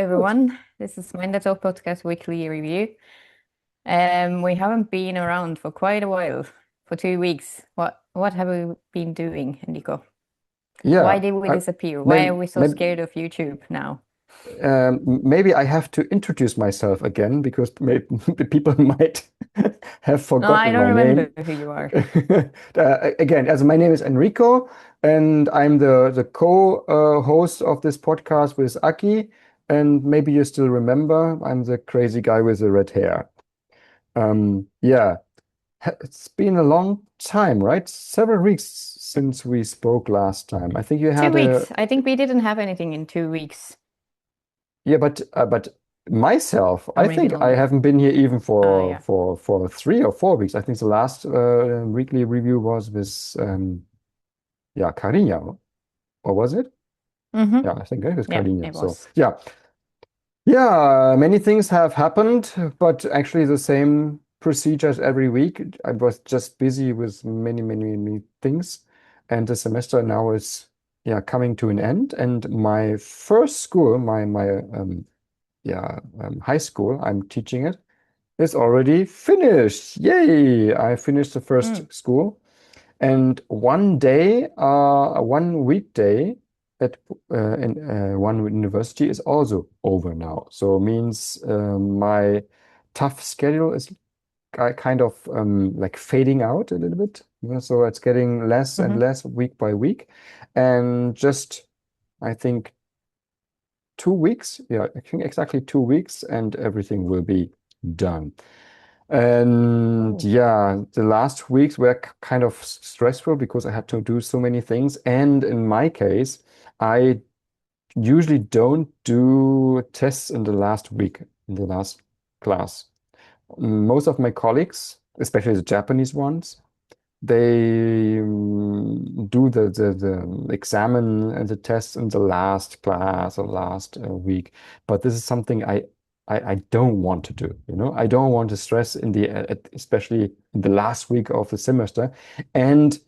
Good. everyone. This is Mind Talk Podcast Weekly Review. We haven't been around for quite a while, for 2 weeks. What have we been doing, Nico? Why Yeah, did we disappear? Why are maybe, we so maybe, scared of YouTube now? maybe I have to introduce myself again because maybe people might have No, I forgotten don't my remember name. who you are. Again, as my name is Enrico, and I'm the co-host of this podcast with Aki. And maybe you still remember, I'm the crazy guy with the red hair. Yeah, it's been a long time, right? Several weeks since we spoke last time. I think you Two had a weeks. I think we didn't have anything in 2 weeks, Yeah, but myself, or I maybe think I longer. haven't been here even Ah, for yeah. for for 3 or 4 weeks. I think the last weekly review was with yeah, Carina, or was it? Mm-hmm. Yeah, I think it was Yeah, Carina. it So was. yeah, many things have happened, but actually the same procedures every week. I was just busy with many things, and the semester now is coming to an end. And my first school, my high school, I'm teaching it, is already finished. Yay! I finished the Mm. first school. And one day, one weekday at one university is also over now. So it means my tough schedule is kind of like fading out a little bit. So it's getting less and Mm-hmm. less week by week. And just, I think, 2 weeks. Yeah, I think exactly 2 weeks, and everything will be done. And Oh. yeah, the last weeks were kind of stressful because I had to do so many things. And in my case, I usually don't do tests in the last week, in the last class. Most of my colleagues, especially the Japanese ones, they do the examine and the tests in the last class or last week. But this is something I don't want to do. I don't want to stress in especially in the last week of the semester. And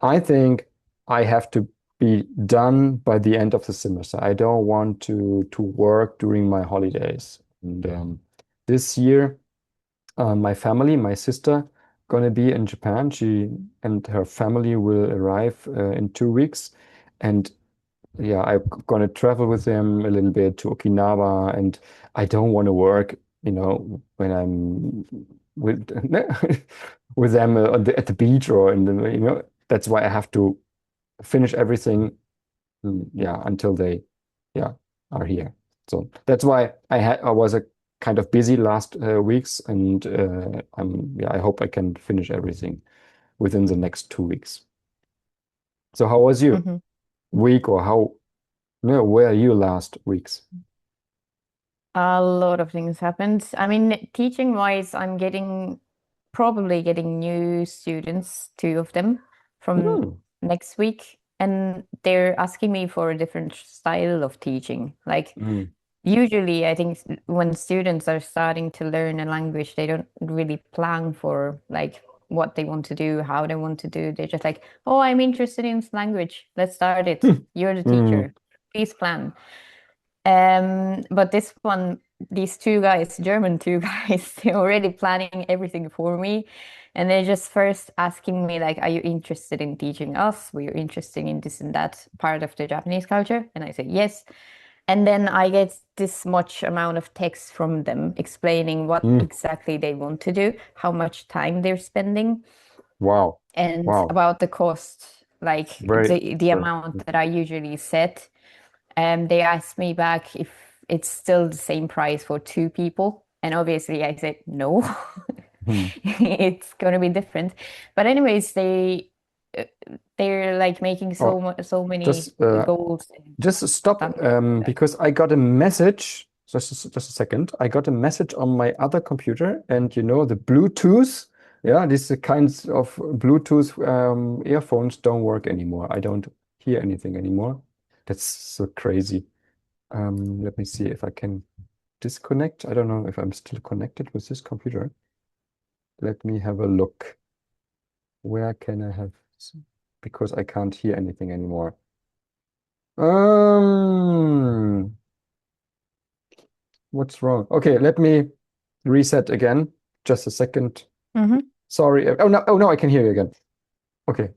I think I have to be done by the end of the semester. I don't want to work during my holidays. And this year, my family, my sister, gonna be in Japan. She and her family will arrive in 2 weeks, and yeah, I'm gonna travel with them a little bit to Okinawa, and I don't want to work, when I'm with with them at the beach or in the. That's why I have to finish everything, until they, yeah, are here. So that's why I was a kind of busy last weeks, and I hope I can finish everything within the next 2 weeks. So how was your Mm-hmm. week, or how, no, where are you last weeks? A lot of things happened. I mean, teaching wise, probably getting new students, two of them from Hmm. next week. And they're asking me for a different style of teaching. Like, Mm. usually, I think when students are starting to learn a language, they don't really plan for like what they want to do, how they want to do. They're just like, oh, I'm interested in this language. Let's start it. You're the Mm. teacher. Please plan. But these two guys, German two guys, they're already planning everything for me. And they're just first asking me, like, are you interested in teaching us? Were you interested in this and that part of the Japanese culture? And I say yes. And then I get this much amount of text from them explaining what Mm. exactly they want to do, how much time they're spending, Wow. and Wow. about the cost, like Very, the very. amount that I usually set. They asked me back if it's still the same price for two people. And obviously I said no, Hmm. it's going to be different. But anyways, uh, they're like making Oh, so many just goals and just stop, standards like that. because I got a message. Just a second. I got a message on my other computer, and the Bluetooth. Yeah, these kinds of Bluetooth earphones don't work anymore. I don't hear anything anymore. That's so crazy. Let me see if I can disconnect. I don't know if I'm still connected with this computer. Let me have a look. Where can I have? Because I can't hear anything anymore. Um. What's wrong? Okay, let me reset again. Just a second. Mm-hmm. Sorry. Oh no, I can hear you again. Okay.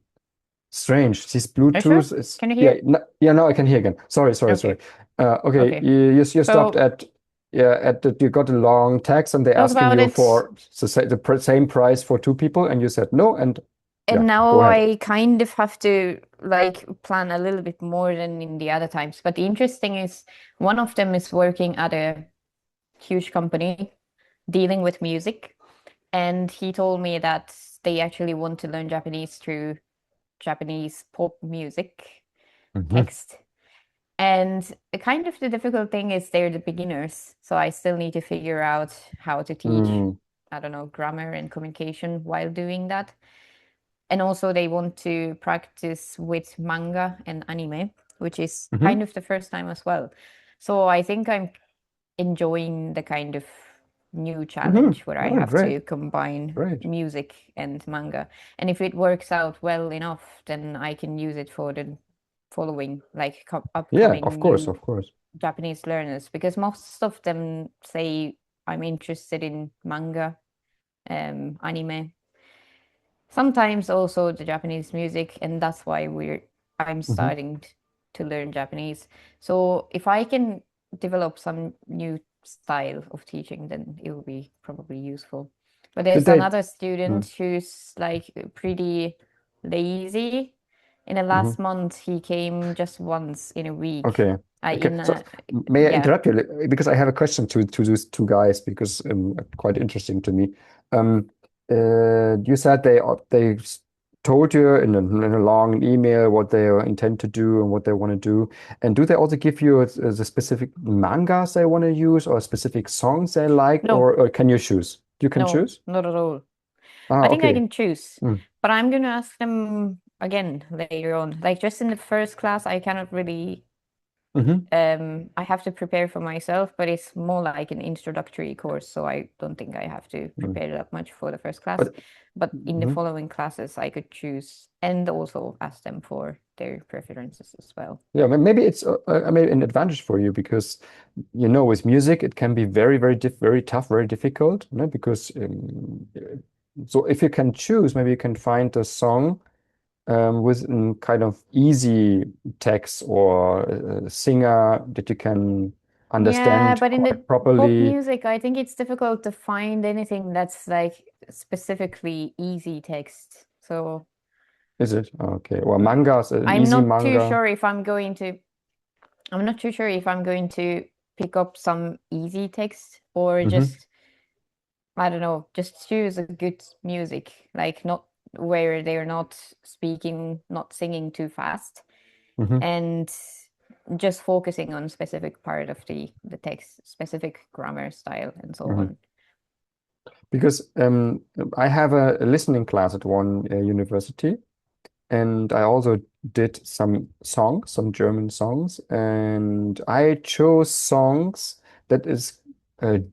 Strange. This Are you sure? Bluetooth is Can you yeah, hear? yeah, now I can hear again. Sorry. Okay. Okay, Okay. you stopped So at yeah, at the, you got a long text and they're that was asking about you it. for the same price for two people and you said no and yeah, And now go ahead. I kind of have to like plan a little bit more than in the other times. But the interesting is one of them is working at a huge company dealing with music. And he told me that they actually want to learn Japanese through Japanese pop music Hmm. text. And kind of the difficult thing is they're the beginners. So I still need to figure out how to teach, Mm. I don't know, grammar and communication while doing that. And also they want to practice with manga and anime, which is kind Hmm. of the first time as well. So I think I'm enjoying the kind of new Hmm. challenge where I Oh, have great, to combine great. music and manga. And if it works out well enough, then I can use it for the following, like Yeah, upcoming of course, new of course. Japanese learners, because most of them say I'm interested in manga, anime, sometimes also the Japanese music, and that's why I'm Hmm. starting to learn Japanese. So if I can develop some new style of teaching, then it will be probably useful. But Did there's they? another student who's like pretty lazy. In the Mm-hmm. last month, he came just once in a week. Okay. Okay. In So a, may I yeah. interrupt you because I have a question to those two guys because quite interesting to me. Um, you said they told you in a long email what they intend to do and what they want to do. And do they also give you the specific mangas they want to use or specific songs they like, No, or can you choose? You can no, choose? not at all. Ah, I think I okay. can choose, Mm. but I'm gonna ask them again later on. Like just in the first class, I cannot really Hmm. I have to prepare for myself, but it's more like an introductory course, so I don't think I have to Mm. prepare that much for the first class. But But in the mhm. following classes, I could choose and also ask them for their preferences as well. Yeah, maybe it's maybe an advantage for you because with music it can be very tough, very difficult, because so if you can choose, maybe you can find a song with a kind of easy text or a singer that you can Yeah, understand but in quite the pop properly. music, I think it's difficult to find anything that's like specifically easy text. So Is it? Okay. Or mangas, an I'm easy not too manga. sure if I'm not too sure if I'm going to pick up some easy text or Hmm. just, I don't know, just choose a good music, like not where they're not speaking, not singing too fast, Hmm. and just focusing on specific part of the text, specific grammar style, and so Hmm. on. Because I have a listening class at one university. And I also did some songs, some German songs, and I chose songs that is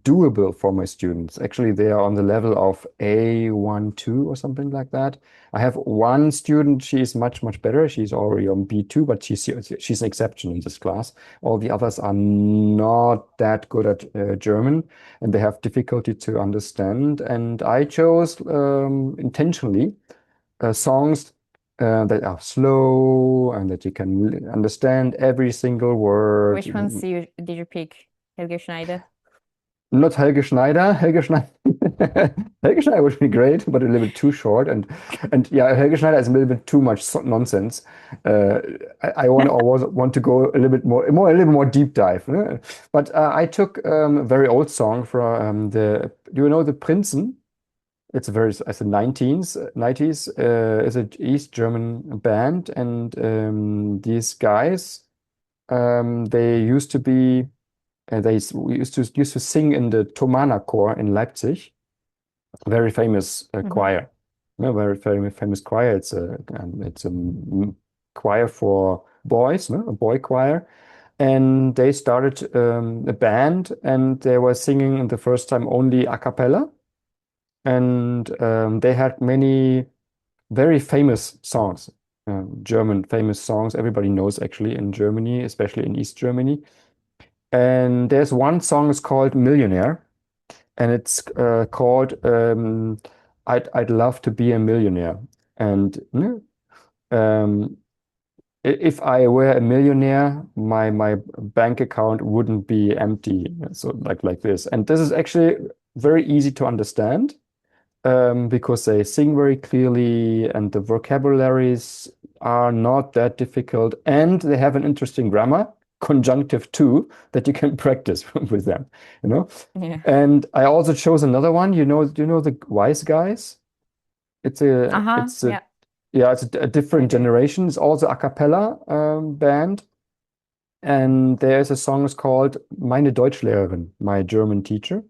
doable for my students. Actually, they are on the level of A1, 2 or something like that. I have one student, she is much better. She's already on B2, but she's an exception in this class. All the others are not that good at German, and they have difficulty to understand. And I chose intentionally songs that are slow and that you can understand every single word. Which ones did you pick? Helge Schneider? Not Helge Schneider. Helge Schneider. Helge Schneider would be great, but a little bit too short. And yeah, Helge Schneider is a little bit too much nonsense. Uh, I always want to go a little bit a little more deep dive. But I took a very old song from do you know the Prinzen? It's a very, as the 90s, is a East German band, and these guys, they used to be, we used to sing in the Thomaner Chor in Leipzig, very famous Mhm. choir, very famous choir. It's a choir for boys, no? A boy choir, and they started a band, and they were singing the first time only a cappella. And they had many very famous songs, German famous songs. Everybody knows actually in Germany, especially in East Germany. And there's one song is called Millionaire, and it's called I'd love to be a millionaire. And um, if I were a millionaire, my bank account wouldn't be empty. So like this. And this is actually very easy to understand because they sing very clearly and the vocabularies are not that difficult and they have an interesting grammar, conjunctive too, that you can practice with them, you know. Yeah. And I also chose another one, you know the Wise Guys? Uh-huh. It's a Yeah, yeah, it's a I different do. generation. It's also a cappella band. And there's a song is called Meine Deutschlehrerin, my German teacher.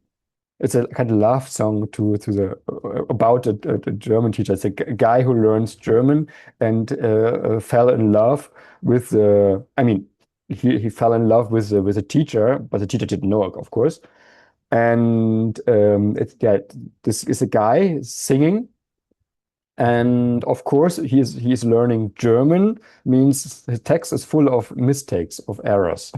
It's a kind of love song to the about a German teacher. It's a guy who learns German and fell in love with I mean, he fell in love with a teacher, but the teacher didn't know, of course. And it's yeah, this is a guy singing and of course, he's learning German, means his text is full of mistakes, of errors.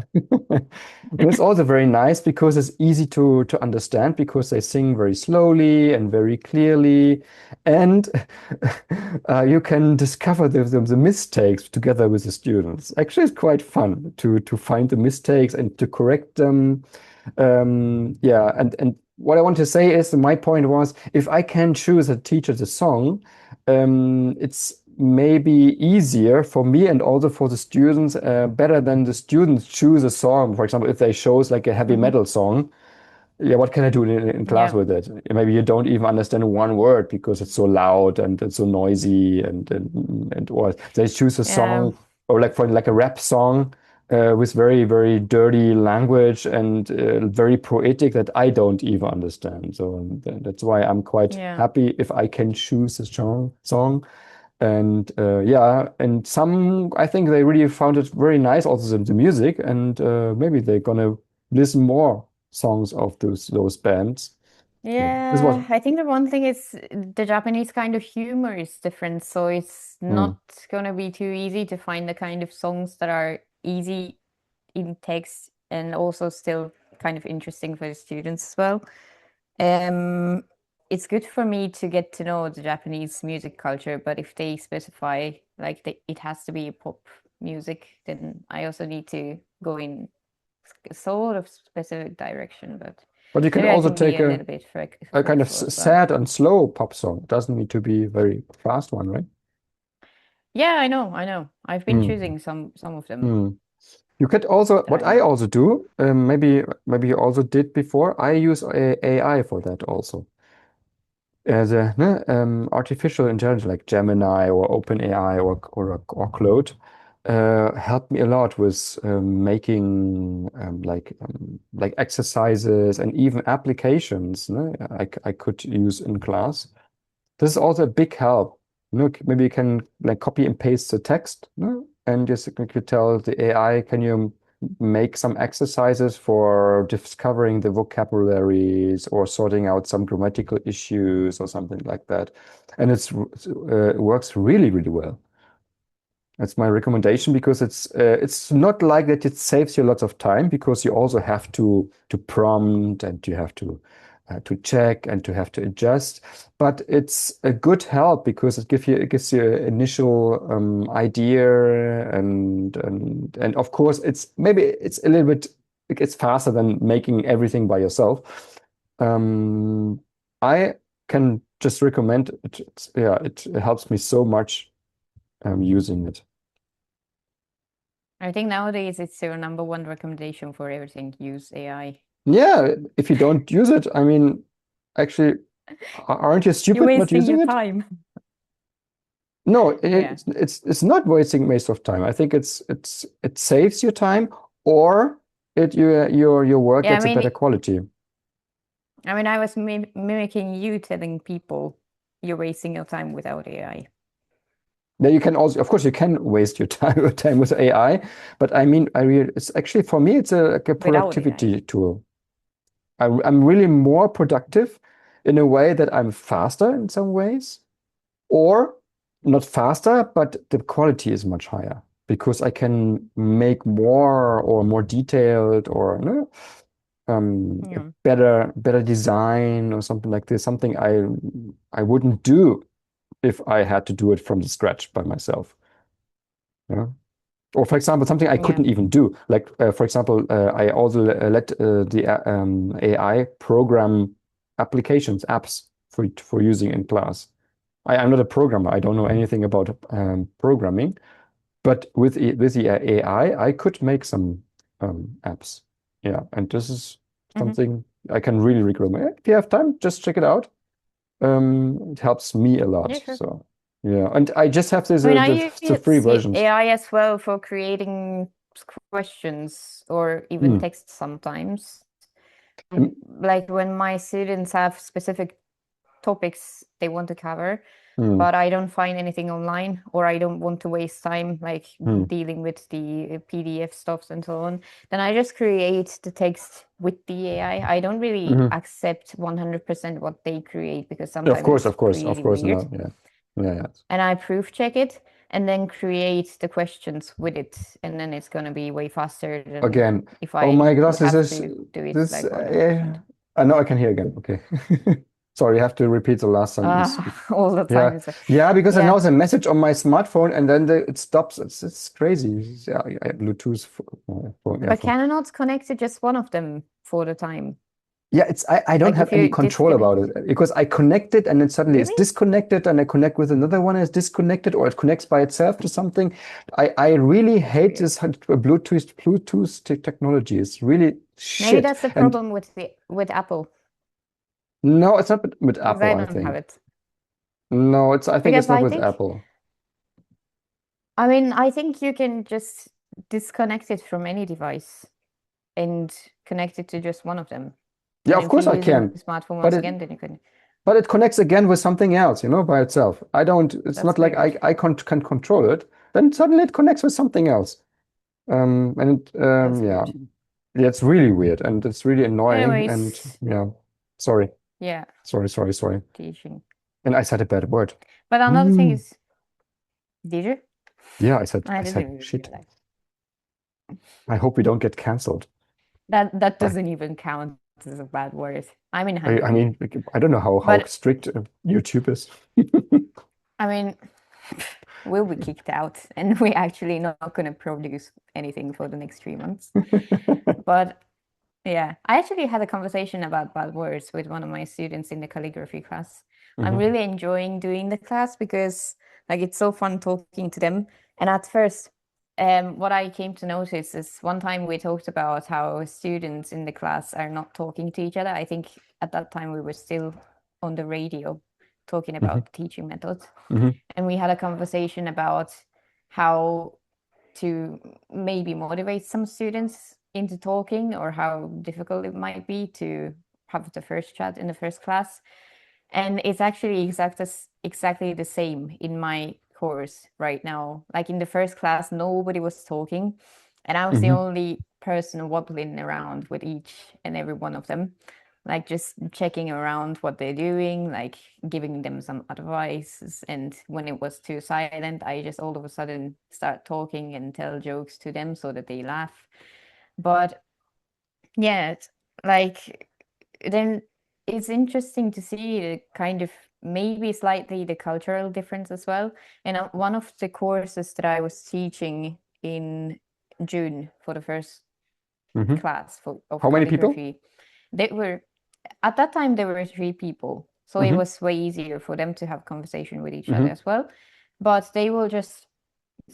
And it's also very nice because it's easy to understand because they sing very slowly and very clearly. And you can discover the mistakes together with the students. Actually, it's quite fun to find the mistakes and to correct them. Yeah, and what I want to say is my point was if I can choose a teacher the song, it's maybe easier for me and also for the students, better than the students choose a song. For example, if they chose like a heavy Hmm. metal song, yeah, what can I do in class Yeah. with it? Maybe you don't even understand one word because it's so loud and it's so noisy and or they choose a Yeah. song or like for like a rap song with very dirty language and very poetic that I don't even understand. So that's why I'm quite Yeah. happy if I can choose a song. And yeah, and some I think they really found it very nice, also the music, and maybe they're gonna listen more songs of those bands. Yeah, this was Yeah, I think the one thing is the Japanese kind of humor is different, so it's mm. not gonna be too easy to find the kind of songs that are easy in text and also still kind of interesting for the students as well. Um, it's good for me to get to know the Japanese music culture, but if they specify like it has to be pop music, then I also need to go in sort of specific direction, but But you can maybe I also can be take a little bit a kind of flexible as well. sad and slow pop song. It doesn't need to be very fast one, right? Yeah, I know, I know. I've been Mm. choosing some of them Mm. You could also, that what I I like. also do, maybe you also did before, I use AI for that also. As a artificial intelligence like Gemini or OpenAI or Claude helped me a lot with making like exercises and even applications I could use in class. This is also a big help. Maybe you can like copy and paste the text, and just you could tell the AI, can you make some exercises for discovering the vocabularies or sorting out some grammatical issues or something like that. And it works really well. That's my recommendation because it's not like that it saves you lots of time because you also have to prompt and you have to check and to have to adjust. But it's a good help because it gives you an initial idea and of course it's a little bit it's faster than making everything by yourself. Um, I can just recommend it. Yeah, it helps me so much using it. I think nowadays it's your number one recommendation for everything. Use AI. Yeah, if you don't use it, I mean, actually, aren't you You're stupid not wasting your using it? time. No, Yeah. it's not wasting waste of time. I think it saves your time or your work Yeah, gets a better quality. I was mimicking you telling people you're wasting your time without AI. Now you can also, of course, you can waste your time with AI, but I mean, it's actually for me, it's like a Without AI. productivity tool. I'm really more productive in a way that I'm faster in some ways, or not faster, but the quality is much higher. because I can make more or more detailed or no, a Yeah. better design or something like this, something I wouldn't do if I had to do it from the scratch by myself. Yeah. Or for example, something I Yeah. couldn't even do. Like for example, I also let the AI program applications, apps for using in class. I'm not a programmer. I don't know anything about programming, but with the AI, I could make some apps. Yeah, and this is Hmm. something I can really recommend. If you have time, just check it out. It helps me a Yeah, lot. sure. So yeah, and I just have this I mean, the I free use versions. AI as well for creating questions or even Mm, text sometimes. mm, Like when my students have specific topics they want to cover, mm, but I don't find anything online or I don't want to waste time like mm, dealing with the PDF stuffs and so on, then I just create the text with the AI. I don't really mhm. accept 100% what they create because sometimes it's Of pretty course, weird. no, yeah, yeah, yeah. And I proof check it and then create the questions with it. And then it's going to be way faster than Again, if oh I my gosh, would have to do it this. like 100%. I know I can hear again. Okay, sorry, you have to repeat the last sentence. All the time. Yeah, It's like, yeah, because I know yeah. it's a message on my smartphone and then it stops. It's crazy. Yeah, Bluetooth phone, yeah, But phone. can I not connect to just one of them for the time? Yeah, I don't Like have if any you control disconnect. about it because I connect it and then suddenly it's Really? disconnected and I connect with another one and it's disconnected or it connects by itself to something. I really That's hate weird. this Bluetooth technology. It's really Maybe shit. that's the And problem with the with Apple no, it's not with because Apple, I I don't have think. it. No, I think it's Because not with Apple. I think you can just disconnect it from any device and connect it to just one of them. Yeah, And of if you're course I using can. the smartphone But once it again, then you can. but it connects again with something else, by itself. I don't, it's not That's like weird. I can control it. Then suddenly it connects with something else. And That's yeah. weird. Yeah, it's really weird and it's really annoying. And Anyways, yeah, sorry, yeah, sorry. teaching. And I said a bad word. But another thing Hmm. is, did you? Yeah, I I said didn't shit. realize. I hope we don't get canceled. That I, doesn't even count as a bad word. I'm in I Hungary. mean, like, I don't know how But strict YouTube is. I mean, we'll be kicked out and we're actually not going to produce anything for the next 3 months. But yeah, I actually had a conversation about bad words with one of my students in the calligraphy class. I'm Hmm. really enjoying doing the class because like it's so fun talking to them. And at first, what I came to notice is one time we talked about how students in the class are not talking to each other. I think at that time we were still on the radio talking Hmm. about teaching methods. Hmm. And we had a conversation about how to maybe motivate some students into talking or how difficult it might be to have the first chat in the first class. And it's actually exactly the same in my course right now. Like in the first class, nobody was talking, and I was the Hmm. only person wobbling around with each and every one of them, like just checking around what they're doing, like giving them some advice. And when it was too silent, I just all of a sudden start talking and tell jokes to them so that they laugh. But yeah, like then it's interesting to see the kind of maybe slightly the cultural difference as well. And one of the courses that I was teaching in June for the first Hmm. class of How many people? calligraphy, they were at that time there were 3 people, so it Hmm. was way easier for them to have conversation with each other Hmm. as well. But they were just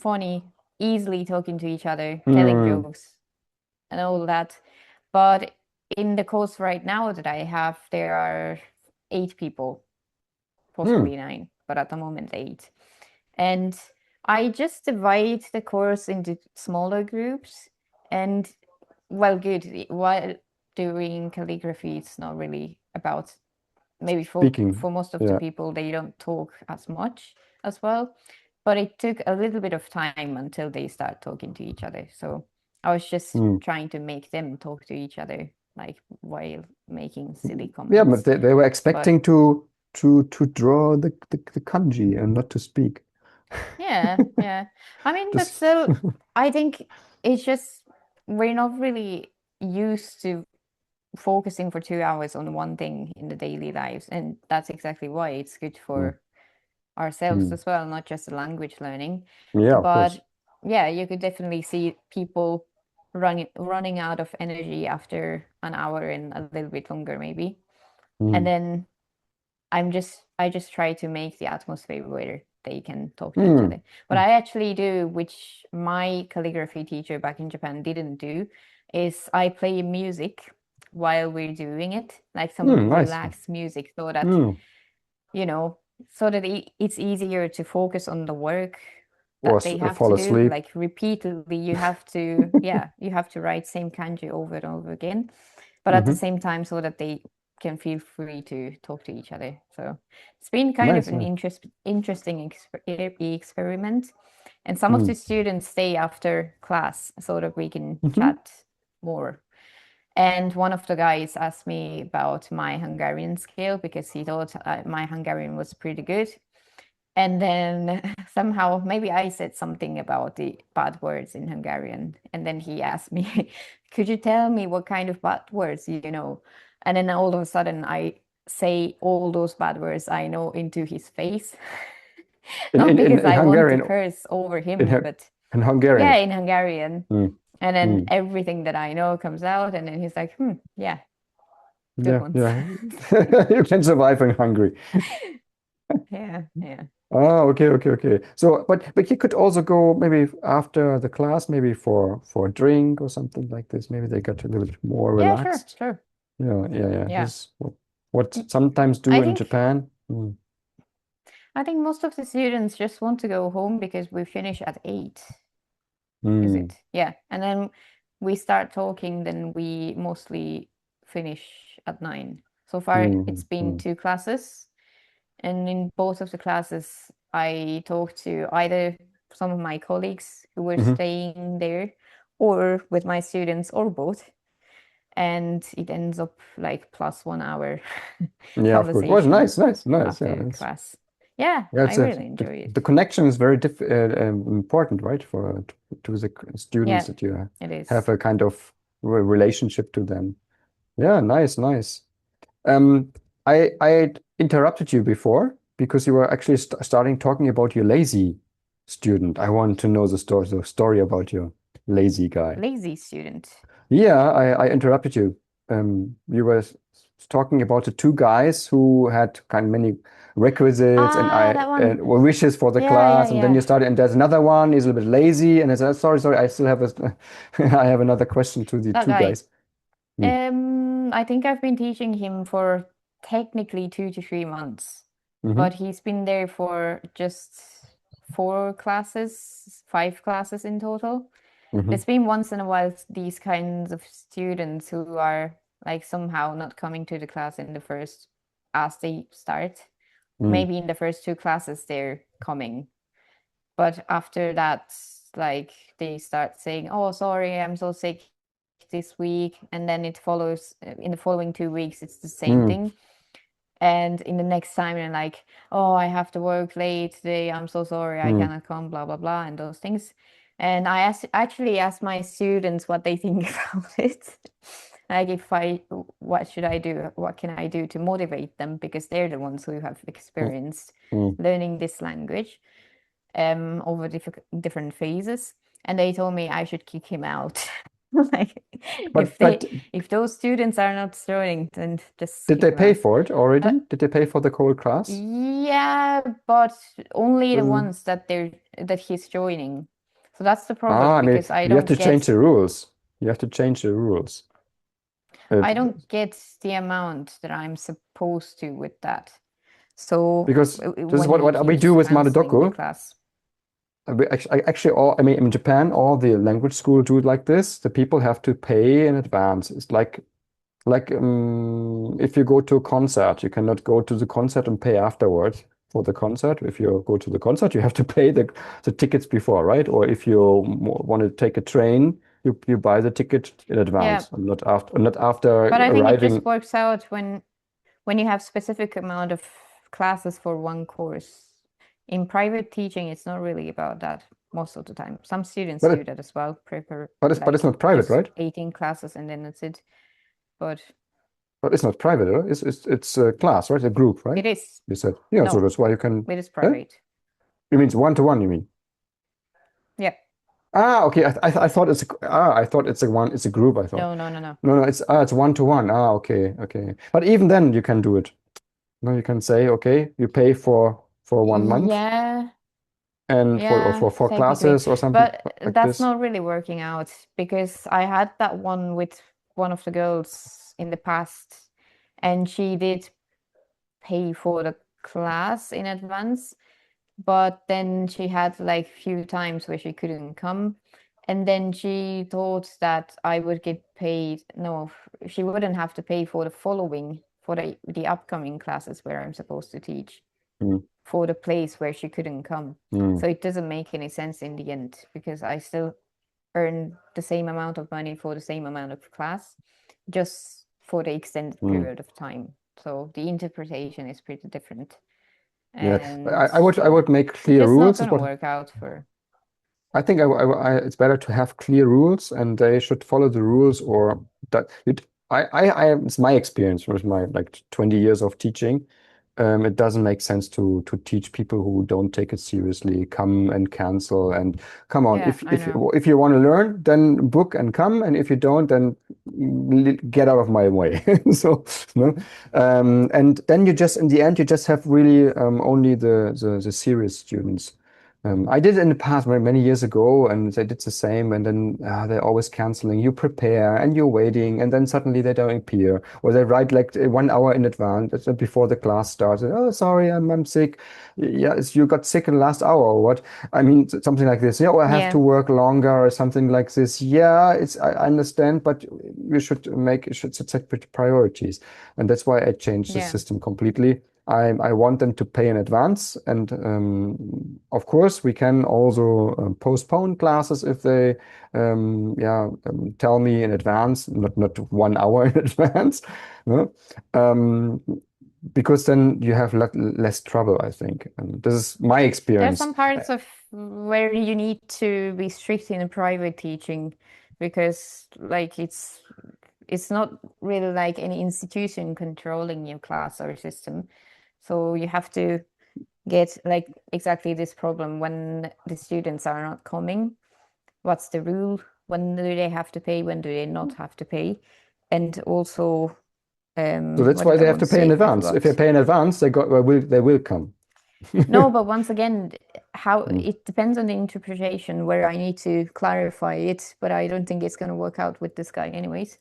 funny, easily talking to each other, telling Mm. jokes and all that. But in the course right now that I have, there are 8 people, Mm. possibly 9, but at the moment 8. And I just divide the course into smaller groups. And well, good. While doing calligraphy, it's not really about maybe Speaking. for most of the Yeah. people, they don't talk as much as well. But it took a little bit of time until they start talking to each other. So I was just Mm. trying to make them talk to each other, like while making silly Yeah, but comments. they were But expecting to draw the kanji and not to speak. Yeah, yeah. I mean, but Just still, I think it's just we're not really used to focusing for 2 hours on one thing in the daily lives, and that's exactly why it's good mm, for ourselves mm. as well, not just the language learning. Yeah, of course. But yeah, you could definitely see people running out of energy after an hour and a little bit longer, maybe. And Mm, then I just try to make the atmosphere where they can talk to each mm, other. What I actually do, which my calligraphy teacher back in Japan didn't do, is I play music while we're doing it, like some nice. relaxed music, so that, Mm. you know, so that it's easier to focus on the work Or that they have fall to do. asleep. Like repeatedly, you have to, yeah, you have to write same kanji over and over again, but at the Hmm. same time, so that they can feel free to talk to each other. So it's been kind of Nice, an nice. interesting experiment. And some of Mm. the students stay after class so that we can Hmm. chat more. And one of the guys asked me about my Hungarian skill because he thought my Hungarian was pretty good. And then somehow, maybe I said something about the bad words in Hungarian. And then he asked me, could you tell me what kind of bad words you know? And then all of a sudden, I say all those bad words I know into his face. Not because In I want to Hungarian, curse over in, him, Hu- but in yeah, Hungarian. in Hungarian. Mm. And then Mm. everything that I know comes out. And then he's like, yeah, good Yeah, ones. yeah. You can survive in Hungary. Yeah, yeah. Oh, okay, okay, okay. So, but you could also go maybe after the class, maybe for a drink or something like this. Maybe they got a little bit more Yeah, sure, relaxed. sure. Yeah, yeah, yeah. Yeah. This is what sometimes do I in think Japan. Mm. I think most of the students just want to go home because we finish at 8, is Mm. it? Yeah. And then we start talking, then we mostly finish at 9. So far, it's Mm. been Mm. 2 classes. And in both of the classes, I talked to either some of my colleagues who were Hmm. staying there or with my students or both. And it ends up like plus 1 hour Yeah, of course. Well, conversation nice, nice, nice. Yeah, after class. Yeah, yeah. I really enjoy The it. connection is very important, right? To the students Yeah, that you it have is. a kind of relationship to them. Yeah, nice, nice. Um, I interrupted you before because you were actually starting talking about your lazy student. I want to know the story about your lazy guy. Lazy student. Yeah, I interrupted you. You were talking about the two guys who had kind of many requisites and Ah, I that one. wishes for the Yeah, yeah, class, and then you yeah. started, and there's another one. He's a little bit lazy, and I said, sorry, sorry, I still have a, I have another question to the That two guy. guys. Hmm. I think I've been teaching him for technically 2 to 3 months, Hmm. but he's been there for just 4 classes, 5 classes in total. Hmm. It's been once in a while these kinds of students who are like somehow not coming to the class in the first as they start. Hmm. Maybe in the first 2 classes they're coming, but after that, like they start saying, "Oh, sorry, I'm so sick this week," and then it follows in the following 2 weeks, it's the same Hmm. thing. And in the next time, they're like, "Oh, I have to work late today. I'm so sorry, I Hmm. cannot come." Blah blah blah, and those things. And actually asked my students what they think about it. Like if I, what should I do? What can I do to motivate them? Because they're the ones who have Hmm. experienced Hmm. learning this language over different phases, and they told me I should kick him out. Like But but if those students are not joining, then just did kick they him pay out. for it Uh, already? Did they pay for the whole class? yeah, but only the Then ones that he's joining. So that's the problem I mean, because I you have don't to change get the rules. You have to change the rules. Uh, I don't get the amount that I'm supposed to with that. So because this is when he what we do keeps with canceling the Marudoku. class. Actually, all I mean, in Japan, all the language school do it like this. The people have to pay in advance. It's like if you go to a concert, you cannot go to the concert and pay afterwards for the concert. If you go to the concert, you have to pay the tickets before, right? Or if you want to take a train, you buy the ticket in Yeah, advance, and not after but I think it just arriving. works out when you have specific amount of classes for one course. In private teaching, it's not really about that most of the time. Some students But do it, that as well, prepare but it's like not private, just right? 18 classes and then that's it. But But it's not private, right? It's a class, right? A group, right? it is, You said, yeah. So no, that's why you can. it is Eh? private. You mean one to one? You mean? Yeah. Ah, okay. I thought I thought it's a one. It's a group. I thought. No, no, no, no. No, no. It's one to one. Ah, okay, okay. But even then, you can do it. No, you can say, okay, you pay for 1 month Yeah, and yeah, for four technically. classes or something But like that's this. not really working out because I had that one with one of the girls in the past, and she did pay for the class in advance, but then she had like few times where she couldn't come. And then she thought that I would get paid. No, she wouldn't have to pay for the following, for the upcoming classes where I'm supposed to teach, Mm, for the place where she couldn't come. mm, So it doesn't make any sense in the end because I still earn the same amount of money for the same amount of class, just for the extended mm. period of time. So the interpretation is pretty different. Yeah, And I yeah, would make it's clear just not rules. Is gonna what work out for. I think it's better to have clear rules and they should follow the rules or that it's my experience with my like 20 years of teaching. It doesn't make sense to teach people who don't take it seriously, come and cancel and come on. Yeah, I know. If you want to learn, then book and come, and if you don't, then get out of my way. So no, and then you just in the end you just have really only the serious students. I did it in the past many years ago, and they did the same. And then they're always canceling. You prepare and you're waiting, and then suddenly they don't appear, or they write like 1 hour in advance before the class starts. Oh, sorry, I'm sick. Yeah, you got sick in the last hour, or what? I mean, something like this. Yeah, or I have to Yeah, work longer, or something like this. Yeah, I understand, but you should set priorities, and that's why I changed the yeah, system completely. I want them to pay in advance. And of course, we can also postpone classes if they yeah, tell me in advance, not 1 hour in advance, no? Um, because then you have less trouble, I think. And this is my there are experience. some parts of where you need to be strict in a private teaching because like it's not really like any institution controlling your class or system. So you have to get like exactly this problem when the students are not coming. What's the rule? When do they have to pay? When do they not have to pay? And also, So that's what why did I they have want to to pay in say? I advance. If they forgot. pay in advance, they will come. No, but once again, how Mm, it depends on the interpretation where I need to clarify it, but I don't think it's going to work out with this guy anyways.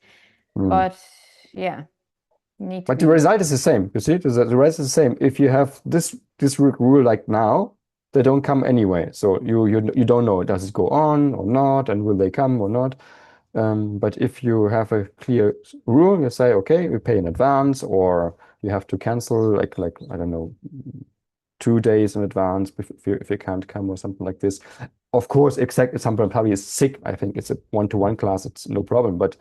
mm. But yeah, you need to But the be, result is the same. You see, the result is the same. If you have this rule like now, they don't come anyway. So you don't know, does it go on or not, and will they come or not? But if you have a clear rule, you say, okay, we pay in advance, or you have to cancel like I don't know, 2 days in advance if you can't come or something like this. Of course, exact somebody probably is sick. I think it's a one-to-one class. It's no problem, but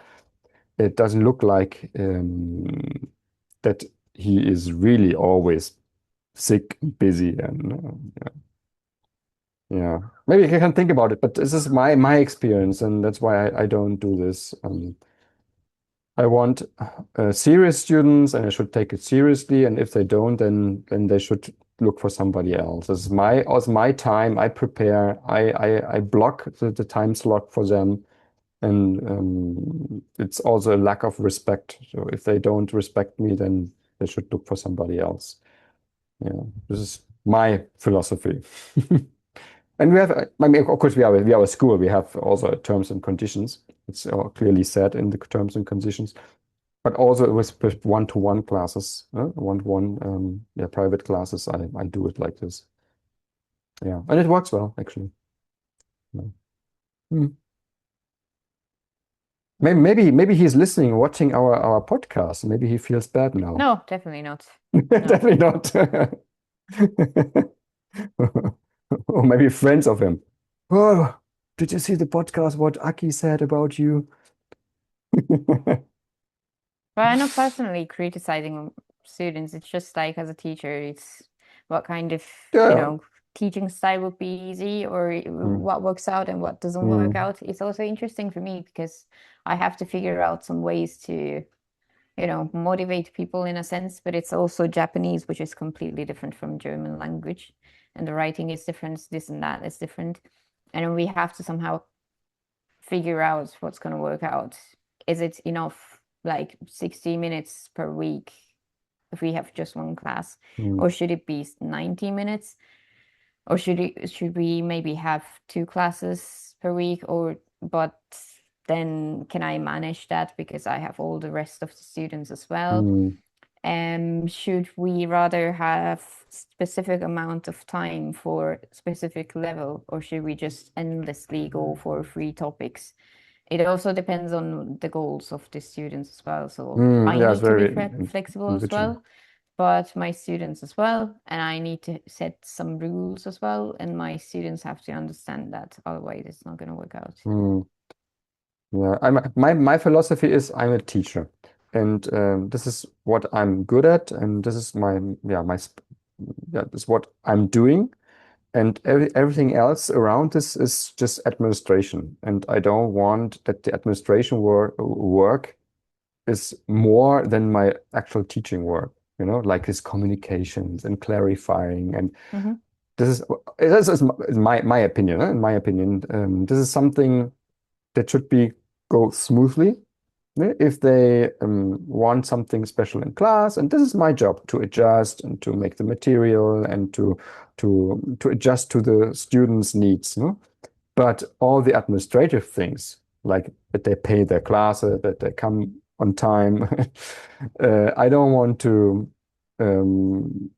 it doesn't look like that he is really always sick, busy, and yeah. Maybe I can think about it, but this is my experience, and that's why I don't do this. I want serious students, and I should take it seriously. And if they don't, then they should look for somebody else. This is my time. I prepare. I block the time slot for them, and it's also a lack of respect. So if they don't respect me, then they should look for somebody else. Yeah, this is my philosophy. And we have, I mean, of course, we are a school. We have also terms and conditions. It's clearly said in the terms and conditions. But also with one-to-one classes, one-to-one, yeah, private classes. I do it like this. Yeah, and it works well, actually. Yeah. Hmm. Maybe he's listening, watching our podcast. Maybe he feels bad now. no, definitely not. No. Definitely not. Or maybe friends of him. Oh, did you see the podcast? What Aki said about you? But I'm not personally criticizing students. It's just like as a teacher, it's what kind of, you Yeah, know, teaching style would be easy or mm, what works out and what doesn't work mm, out. It's also interesting for me because I have to figure out some ways to, motivate people in a sense, but it's also Japanese, which is completely different from German language. And the writing is different, this and that is different. And we have to somehow figure out what's going to work out. Is it enough, like 60 minutes per week if we have just one class? mm, Or should it be 90 minutes? Or should we maybe have two classes per week? But then can I manage that because I have all the rest of the students as well? mm, Should we rather have specific amount of time for specific level, or should we just endlessly go for free topics? It also depends on the goals of the students as well. So I yeah, it's need to be very flexible as individual. well, but my students as well, and I need to set some rules as well, and my students have to understand that. Otherwise, it's not going to work out. Mm, yeah, my philosophy is I'm a teacher, and this is what I'm good at, and this is my yeah yeah this is what I'm doing, and everything else around this is just administration, and I don't want that the administration work is more than my actual teaching work. Like his communications and clarifying, and Hmm. this is my opinion. In my opinion, this is something that should be go smoothly. If they want something special in class, and this is my job to adjust and to make the material and to adjust to the students' needs. But all the administrative things, like that they pay their classes, that they come on time, I don't want to um,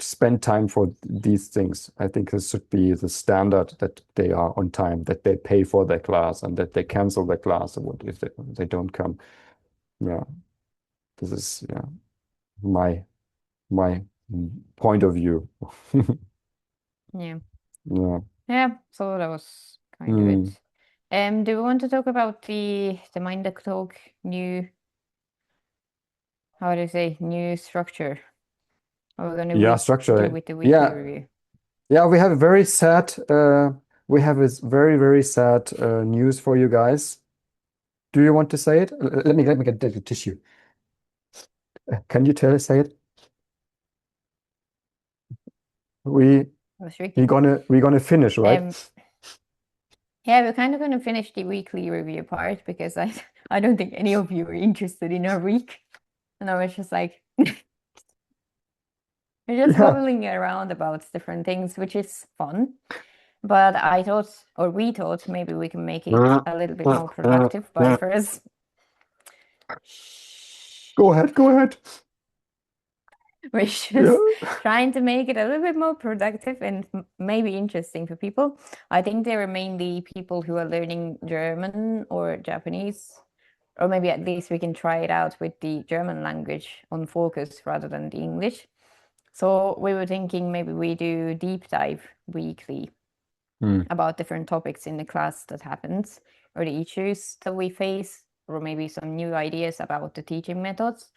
spend time for these things. I think this should be the standard that they are on time, that they pay for their class, and that they cancel their class or what if they don't come. Yeah, this is yeah my point of view. Yeah. Yeah. Yeah. So that was kind of Mm. it. Do we want to talk about the Mind Talk new, how do you say, new structure? Or we're going to Yeah, do structure. with the weekly Yeah, review? yeah, we have a very sad, we have this very, very sad news for you guys. Do you want to say it? Let me get the tissue. Can you say it? We I was we're tricky. gonna finish, right? Um, yeah, we're kind of going to finish the weekly review part because I I don't think any of you are interested in our week. And I was just like, we're just Yeah. bubbling around about different things, which is fun. But I thought, or we thought, maybe we can make it a little bit more productive by first. Go ahead, go ahead. We're Yeah. just trying to make it a little bit more productive and maybe interesting for people. I think there are mainly people who are learning German or Japanese, or maybe at least we can try it out with the German language on focus rather than the English. So we were thinking maybe we do deep dive weekly Hmm. about different topics in the class that happens, or the issues that we face, or maybe some new ideas about the teaching methods.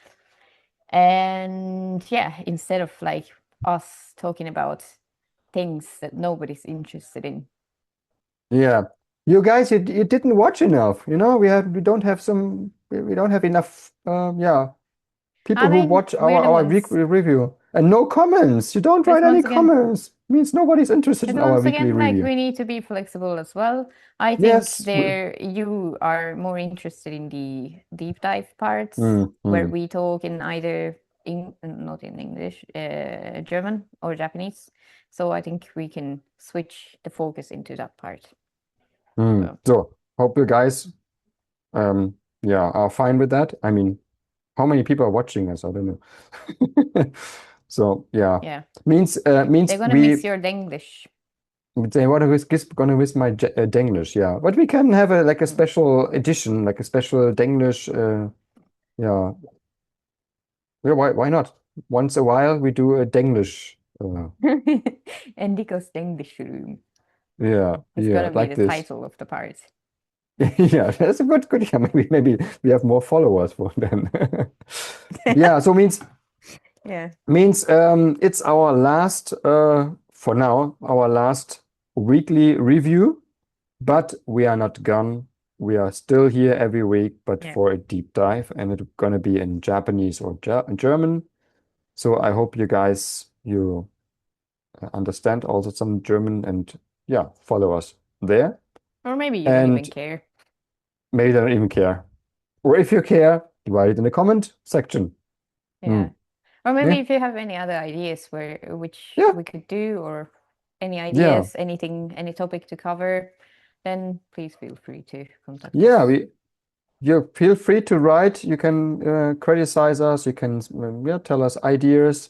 And yeah, instead of like us talking about things that nobody's interested in. Yeah. You guys, you didn't watch enough. We don't have enough yeah, people I who mean, watch we're the our ones, weekly review. And no comments. You don't because write any once again, comments. Means nobody's interested because in our once weekly again, like review. we need to be flexible as well. I think Yes. there you are more interested in the deep dive parts Mm, where mm, we talk in either not in English, German or Japanese. So I think we can switch the focus into that part. mm. So So, hope you guys yeah, are fine with that. I mean, how many people are watching us? I don't know. So, yeah. yeah, Means they're gonna we miss your Denglish. they want to gonna miss my Denglish, yeah. But we can have a like a Mm. special edition, like a special Denglish yeah. Yeah, why not? Once a while we do a Denglish Enrico's Denglish room. yeah, It's yeah, gonna be like the this. title of the part. Yeah, that's a good yeah, maybe we have more followers for then. Yeah, so means Yeah. it's our last for now our last weekly review, but we are not gone. We are still here every week, but Yeah. for a deep dive, and it's gonna be in Japanese or German. So I hope you guys you understand also some German and yeah, follow us there. Or maybe you don't even And care. maybe they don't even care. Or if you care, write it in the comment section. Hmm. Yeah. Or maybe Yeah, if you have any other ideas which yeah, we could do, or any yeah, ideas, anything, any topic to cover, then please feel free to contact yeah. us. You feel free to write. You can criticize us. You can yeah, tell us ideas.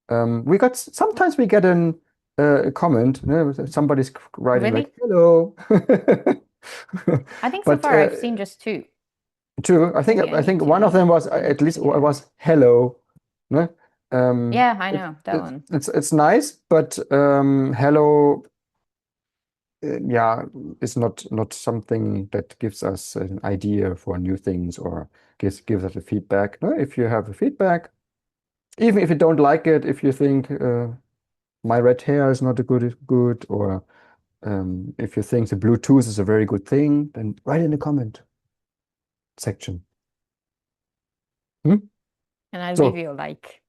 Sometimes we get a comment. Somebody's writing like Really? "hello," I think so but far I've seen just two. true. Maybe I I need think to one of them was look at least again. was hello. No? Yeah, I know that one. It's nice, but hello, yeah, is not something that gives us an idea for new things or gives us a feedback. No, if you have a feedback, even if you don't like it, if you think my red hair is not a good, or if you think the Bluetooth is a very good thing, then write in the comment section. Hmm? And I'll give So you a like.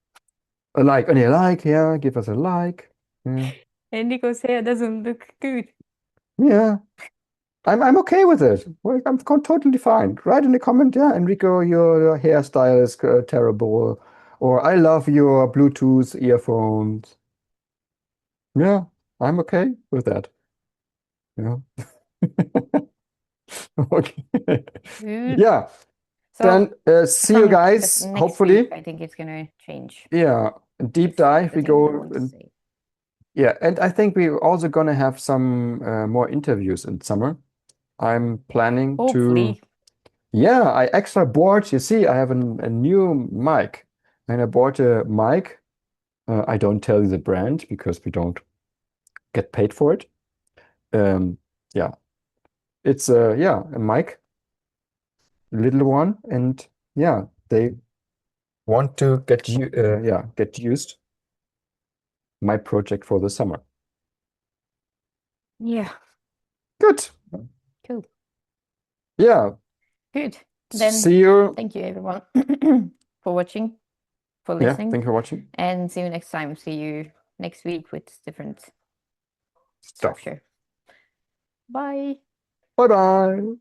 a like, any like, yeah, give us a like. Yeah, And Nico's hair doesn't look good. yeah. I'm okay with it. Well, totally fine. Write in the comment, yeah, Enrico, your hairstyle is terrible, or I love your Bluetooth earphones. Yeah, I'm okay with that. Yeah. Okay. Good. Yeah. So Then see you from just guys. next week, Hopefully, I think it's gonna change. yeah. Deep Is dive. the We thing I go. want to say. Yeah, and I think we're also gonna have some more interviews in summer. I'm planning to. Hopefully. Yeah, I extra bought, you see, I have a new mic and I bought a mic. I don't tell you the brand because we don't get paid for it. Um, yeah, it's a mic, little one, and yeah, they want to get you get used my project for the summer. Yeah. Good. Cool. Yeah, Good. Then see you. thank you everyone for watching, for Yeah, listening, thank you for watching. and see you next time. See you next week with different Stuff. structure. Bye. Bye bye.